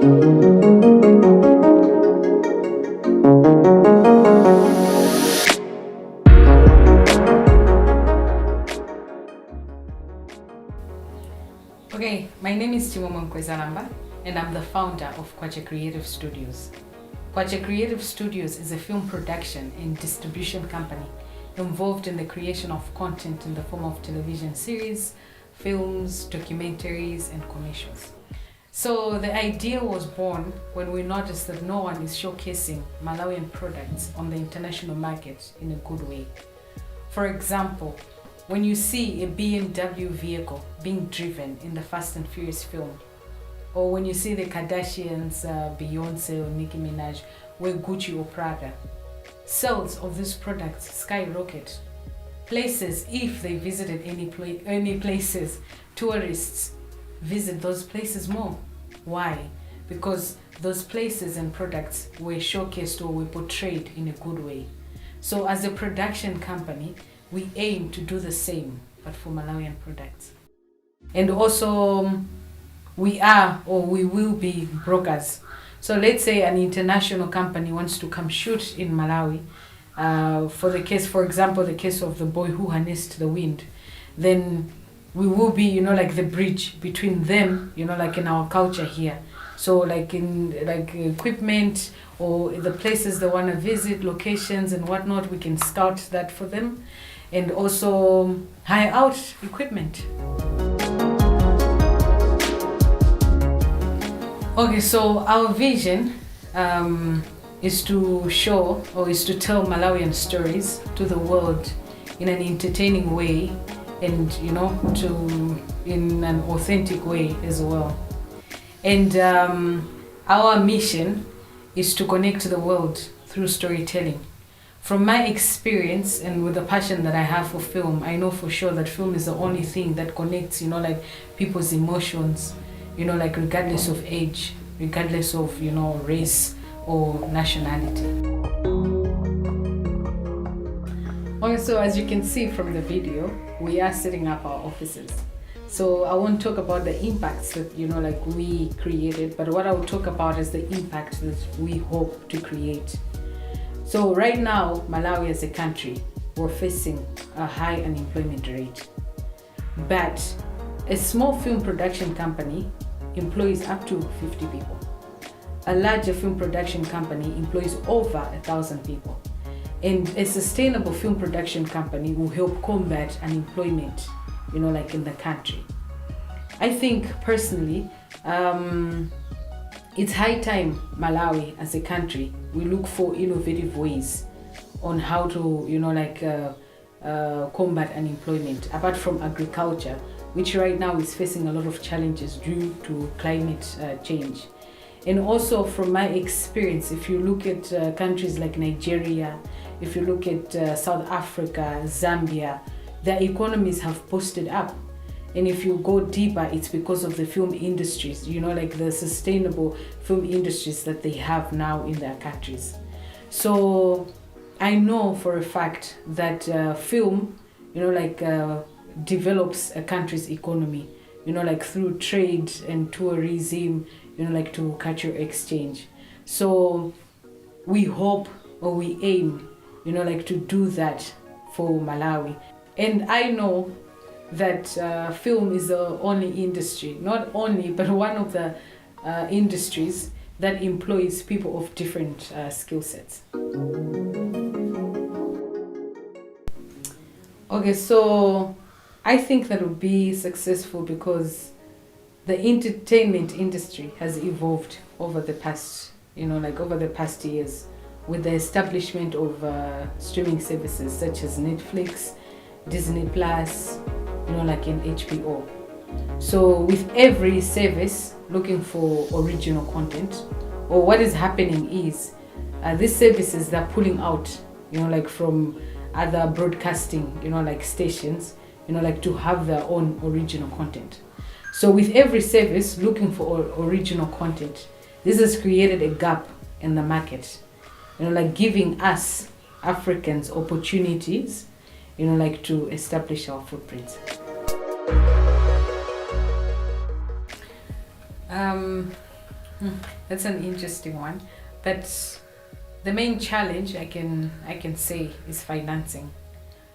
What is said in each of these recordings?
Okay, my name is Kwacha and I'm the founder of Kwacha Creative Studios. Kwacha Creative Studios is a film production and distribution company involved in the creation of content in the form of television series, films, documentaries, and commercials. So the idea was born when we noticed that no one is showcasing Malawian products on the international market in a good way. For example, when you see a BMW vehicle being driven in the Fast and Furious film, or when you see the Kardashians, Beyonce or Nicki Minaj wear Gucci or Prada, sales of these products skyrocket. Places, if they visited any places, tourists visit those places more. Why? Because those places and products were showcased or were portrayed in a good way. So as a production company, we aim to do the same, but for Malawian products. And also, we will be brokers. So let's say an international company wants to come shoot in Malawi, for example, the case of The Boy Who Harnessed the Wind, then we will be, like the bridge between them, like in our culture here. So like in equipment or the places they want to visit, locations and whatnot, we can scout that for them. And also hire out equipment. Okay, so our vision is to show or is to tell Malawian stories to the world in an entertaining way and in an authentic way as well. And our mission is to connect the world through storytelling. From my experience and with the passion that I have for film, I know for sure that film is the only thing that connects, people's emotions, regardless of age, regardless of, race or nationality. Okay, so as you can see from the video, we are setting up our offices. So I won't talk about the impacts that, we created, but what I will talk about is the impact that we hope to create. So right now, Malawi as a country, we're facing a high unemployment rate. But a small film production company employs up to 50 people. A larger film production company employs over 1,000 people. And a sustainable film production company will help combat unemployment, in the country. I think personally, it's high time Malawi as a country, we look for innovative ways on how to, combat unemployment, apart from agriculture, which right now is facing a lot of challenges due to climate change. And also from my experience, if you look at countries like Nigeria, if you look at South Africa, Zambia, their economies have boosted up. And if you go deeper, it's because of the film industries, the sustainable film industries that they have now in their countries. So I know for a fact that film, develops a country's economy, through trade and tourism, to cultural exchange. So we hope or we aim, to do that for Malawi. And I know that film is the only industry, not only, but one of the industries that employs people of different skill sets. Okay, so I think that will be successful because the entertainment industry has evolved over the past, over the past years with the establishment of streaming services such as Netflix, Disney Plus, in HBO. So with every service looking for original content, or what is happening is these services they're pulling out, from other broadcasting, stations, to have their own original content. So with every service looking for original content, this has created a gap in the market, giving us Africans opportunities, to establish our footprints. That's an interesting one, but the main challenge I can say is financing.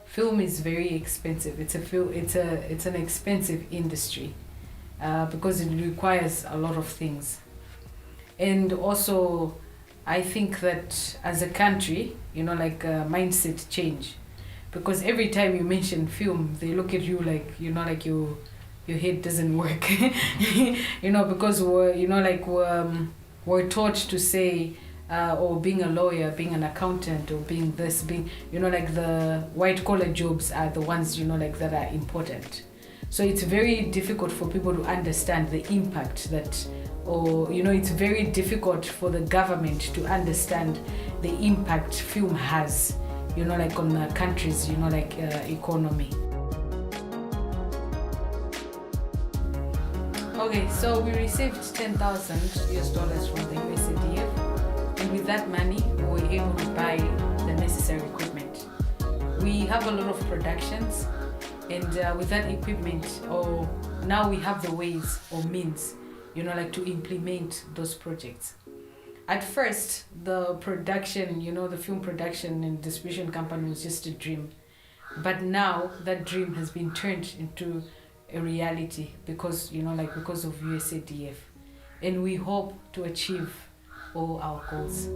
Film is very expensive. It's an expensive industry because it requires a lot of things. And also, I think that as a country, like mindset change, because every time you mention film, they look at you like like your head doesn't work. Because we're taught to say, or being a lawyer, being an accountant, or being this, being like the white collar jobs are the ones like that are important. So it's very difficult for people to understand the impact that, or it's very difficult for the government to understand the impact film has, like on the country's economy. Okay, so we received 10,000 US dollars from the USADF, and with that money, we were able to buy the necessary equipment. We have a lot of productions, and with that equipment, now we have the ways or means, like to implement those projects. At first, the production, the film production and distribution company was just a dream, but now that dream has been turned into a reality because because of USADF, and we hope to achieve all our goals.